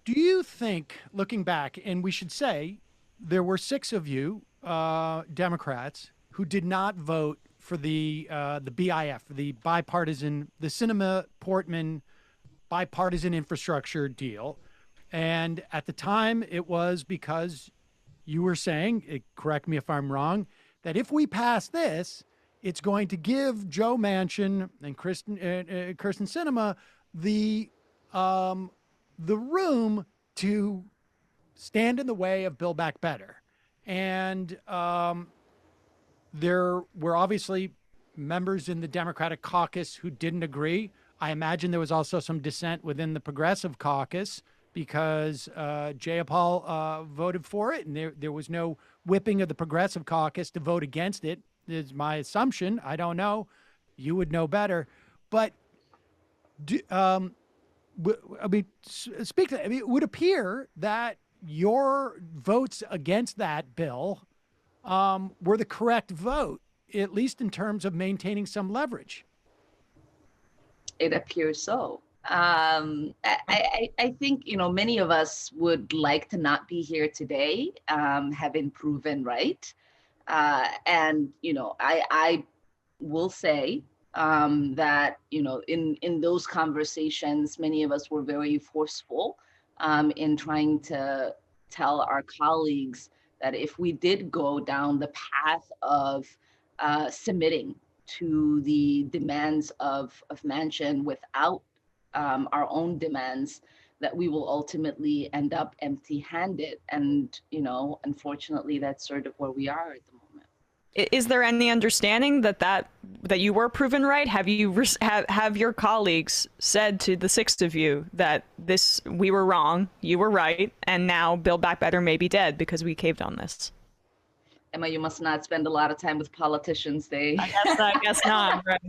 Do you think, looking back, and we should say there were six of you Democrats who did not vote for the BIF, the bipartisan, the Sinema Portman bipartisan infrastructure deal, and at the time it was because you were saying, correct me if I'm wrong, that if we pass this, it's going to give Joe Manchin and Kirsten Sinema the the room to stand in the way of Build Back Better. And there were obviously members in the Democratic caucus who didn't agree. I imagine there was also some dissent within the Progressive caucus because Jayapal voted for it, and there was no whipping of the Progressive caucus to vote against it, is my assumption. I don't know. You would know better. But I mean, speak to. I mean, it would appear that your votes against that bill were the correct vote, at least in terms of maintaining some leverage. It appears so. I think, many of us would like to not be here today, having proven right. And, I will say that, in those conversations, many of us were very forceful in trying to tell our colleagues that if we did go down the path of submitting to the demands of Manchin without our own demands, that we will ultimately end up empty-handed. And, unfortunately, that's sort of where we are at the moment. Is there any understanding that you were proven right? Have you have your colleagues said to the six of you that we were wrong, you were right, and now Build Back Better may be dead because we caved on this? Emma, you must not spend a lot of time with politicians. I guess not. Right.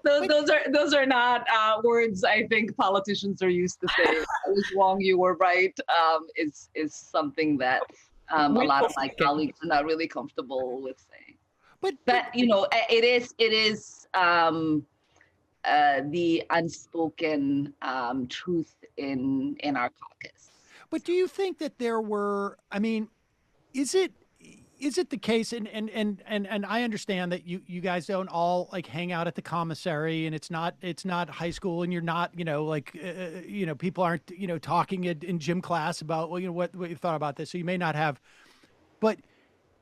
Those are not words I think politicians are used to saying. I was wrong, you were right. Is something that a lot of my colleagues are not really comfortable with saying. But it is the unspoken truth in our caucus. But do you think that there were? I mean, is it the case? And I understand that you guys don't all like hang out at the commissary, and it's not high school, and you're not people aren't talking in gym class about what you thought about this, so you may not have. But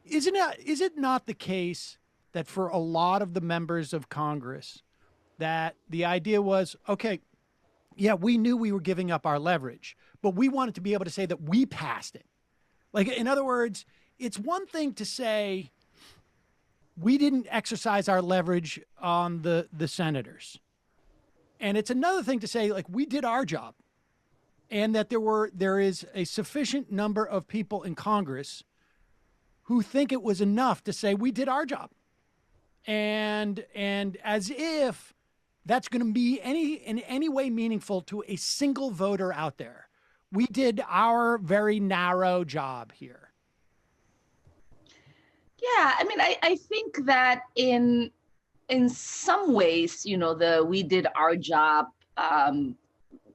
is it not the case that for a lot of the members of Congress that the idea was, okay, yeah, we knew we were giving up our leverage, but we wanted to be able to say that we passed it. Like, in other words, it's one thing to say we didn't exercise our leverage on the senators. And it's another thing to say, like, we did our job, and that there is a sufficient number of people in Congress who think it was enough to say we did our job. And as if that's going to be in any way meaningful to a single voter out there. We did our very narrow job here. Yeah, I mean, I think that in some ways, the we did our job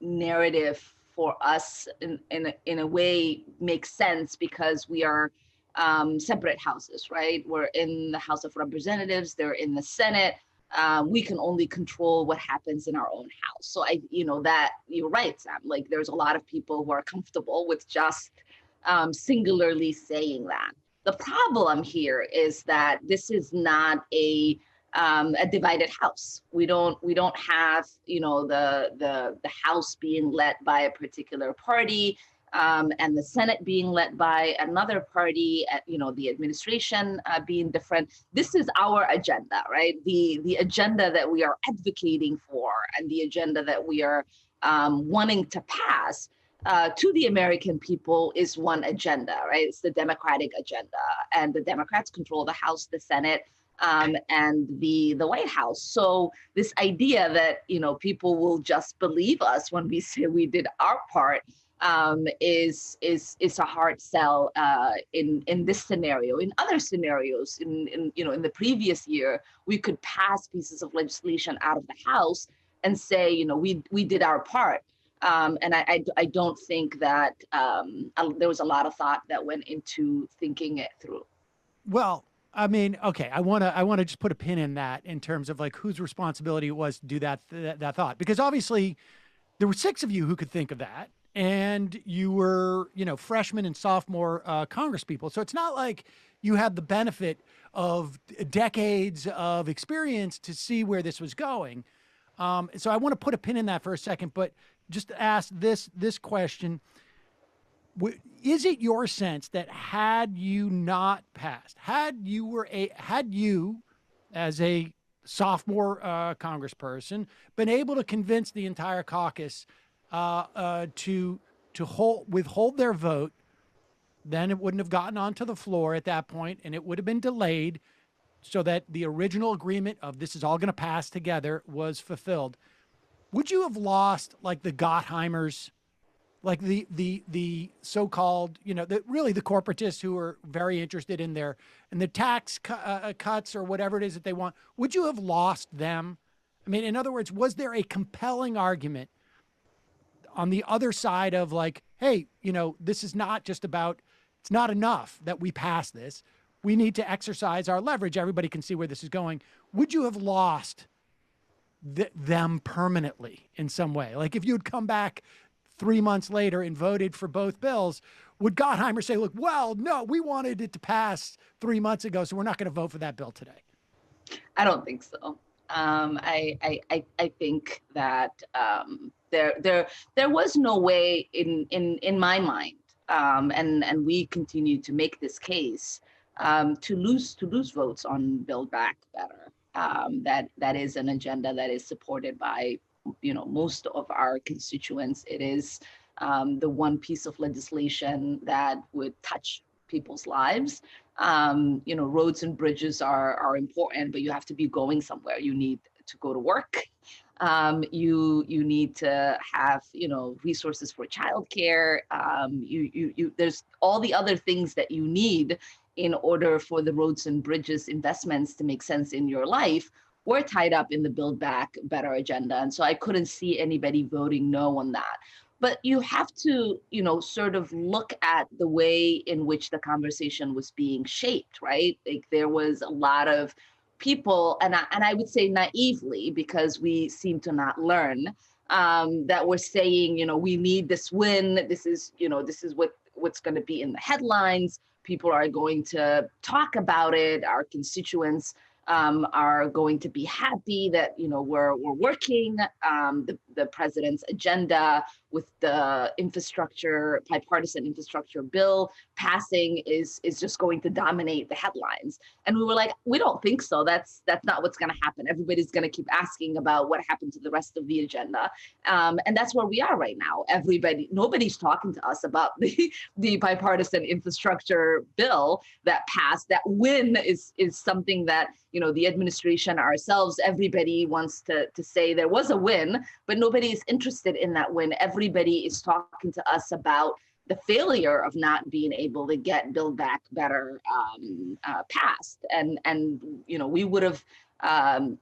narrative for us in a way makes sense because we are separate houses, right? We're in the House of Representatives, they're in the Senate. We can only control what happens in our own house. So that you're right, Sam. Like, there's a lot of people who are comfortable with just singularly saying that. The problem here is that this is not a divided house. We don't have the House being led by a particular party and the Senate being led by another party. The administration being different. This is our agenda, right? The agenda that we are advocating for and the agenda that we are wanting to pass to the American people is one agenda, right? It's the Democratic agenda, and the Democrats control the House, the Senate, and the White House. So this idea that people will just believe us when we say we did our part is a hard sell in this scenario. In other scenarios, in the previous year, we could pass pieces of legislation out of the House and say we did our part. And I don't think that there was a lot of thought that went into thinking it through. Well, I mean, okay, I want to just put a pin in that in terms of like whose responsibility it was to do that thought, because obviously there were 6 of you who could think of that, and you were, freshmen and sophomore Congress people. So it's not like you had the benefit of decades of experience to see where this was going. So I want to put a pin in that for a second, but just ask this question. Is it your sense that had you not passed, had you as a sophomore congressperson been able to convince the entire caucus to withhold their vote, then it wouldn't have gotten onto the floor at that point, and it would have been delayed so that the original agreement of this is all going to pass together was fulfilled? Would you have lost like the Gottheimers, like the so-called, really the corporatists who are very interested in the tax cuts or whatever it is that they want? Would you have lost them? I mean, in other words, was there a compelling argument on the other side of like, hey, this is not just about, it's not enough that we pass this. We need to exercise our leverage. Everybody can see where this is going. Would you have lost them permanently in some way? Like if you had come back 3 months later and voted for both bills, would Gottheimer say, look, well, no, we wanted it to pass 3 months ago, so we're not going to vote for that bill today? I don't think so. I think that there was no way in my mind, and we continue to make this case, to lose votes on Build Back Better. That is an agenda that is supported by most of our constituents. It is the one piece of legislation that would touch people's lives. Roads and bridges are important, but you have to be going somewhere. You need to go to work. You need to have resources for childcare. There's all the other things that you need in order for the roads and bridges investments to make sense in your life. We're tied up in the Build Back Better agenda. And so I couldn't see anybody voting no on that. But you have to, sort of look at the way in which the conversation was being shaped, right? Like there was a lot of people, and I would say naively, because we seem to not learn, that were saying, we need this win. This is what's going to be in the headlines. People are going to talk about it. Our constituents are going to be happy that we're working the president's agenda with the bipartisan infrastructure bill passing is just going to dominate the headlines. And we were like, we don't think so. That's not what's going to happen. Everybody's going to keep asking about what happened to the rest of the agenda, and that's where we are right now. Nobody's talking to us about the bipartisan infrastructure bill that passed. That win is something that the administration, ourselves, everybody wants to say there was a win, but nobody is interested in that win. Everybody is talking to us about the failure of not being able to get Build Back Better passed. And we would have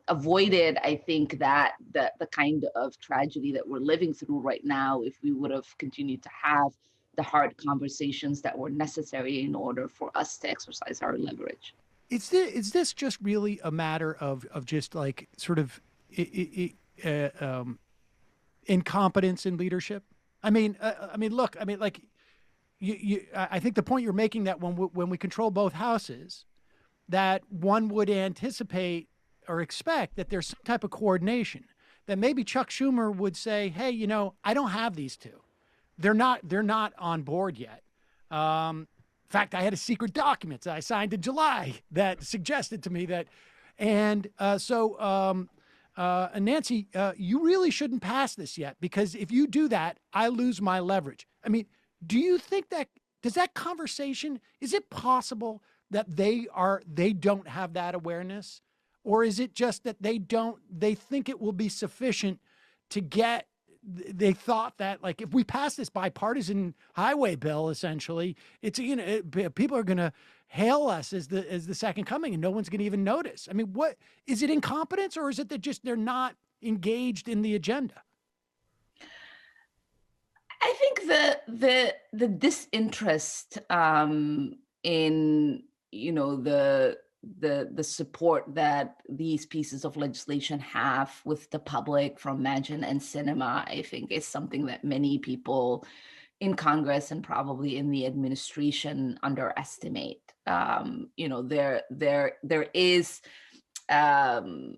avoided, I think, that the kind of tragedy that we're living through right now if we would have continued to have the hard conversations that were necessary in order for us to exercise our leverage. Is this just really a matter of just like sort of incompetence in leadership? I mean, look, like I think the point you're making that when we control both houses, that one would anticipate or expect that there's some type of coordination. That maybe Chuck Schumer would say, hey, I don't have these two. They're not on board yet. In fact, I had a secret document that I signed in July that suggested to me that, and so Nancy, you really shouldn't pass this yet, because if you do that, I lose my leverage. I mean, do you think does that conversation, is it possible that they don't have that awareness, or is it just that they think it will be sufficient to get? They thought that, like, if we pass this bipartisan highway bill, essentially, it's people are going to hail us as the second coming, and no one's going to even notice. I mean, what is it, incompetence, or is it that just they're not engaged in the agenda? I think the disinterest in the support that these pieces of legislation have with the public from Manchin and Sinema, I think is something that many people in Congress and probably in the administration underestimate. There is um,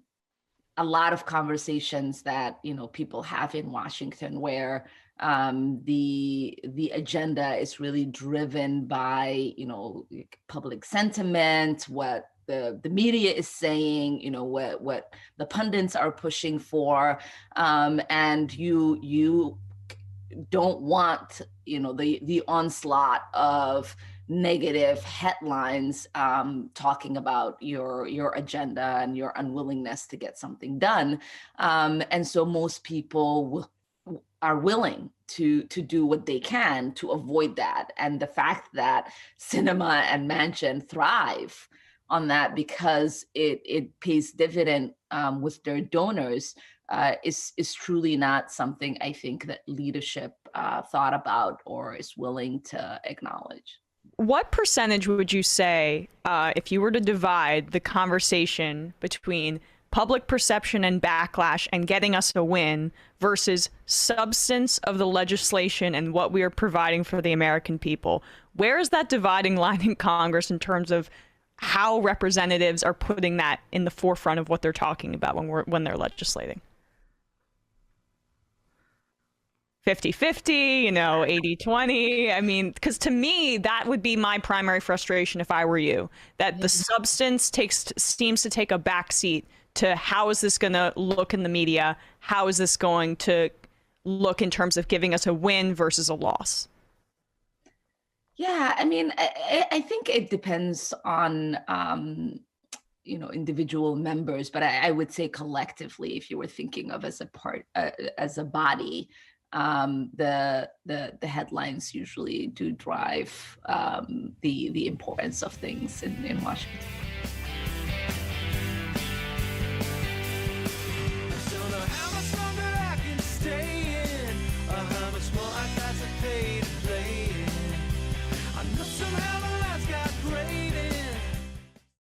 a lot of conversations that people have in Washington where the agenda is really driven by public sentiment, what the media is saying, what the pundits are pushing for, and you don't want the onslaught of negative headlines talking about your agenda and your unwillingness to get something done, and so most people are willing to do what they can to avoid that. And the fact that Sinema and Manchin thrive on that because it pays dividend with their donors is truly not something I think that leadership thought about or is willing to acknowledge. What percentage would you say, if you were to divide the conversation between public perception and backlash and getting us a win versus substance of the legislation and what we are providing for the American people, where is that dividing line in Congress in terms of how representatives are putting that in the forefront of what they're talking about when they're legislating? 50-50, 80-20. I mean, because to me, that would be my primary frustration if I were you, that the substance seems to take a backseat to how is this going to look in the media? How is this going to look in terms of giving us a win versus a loss? Yeah, I mean, I think it depends on individual members, but I would say collectively, if you were thinking of as a body, the headlines usually do drive the importance of things in Washington.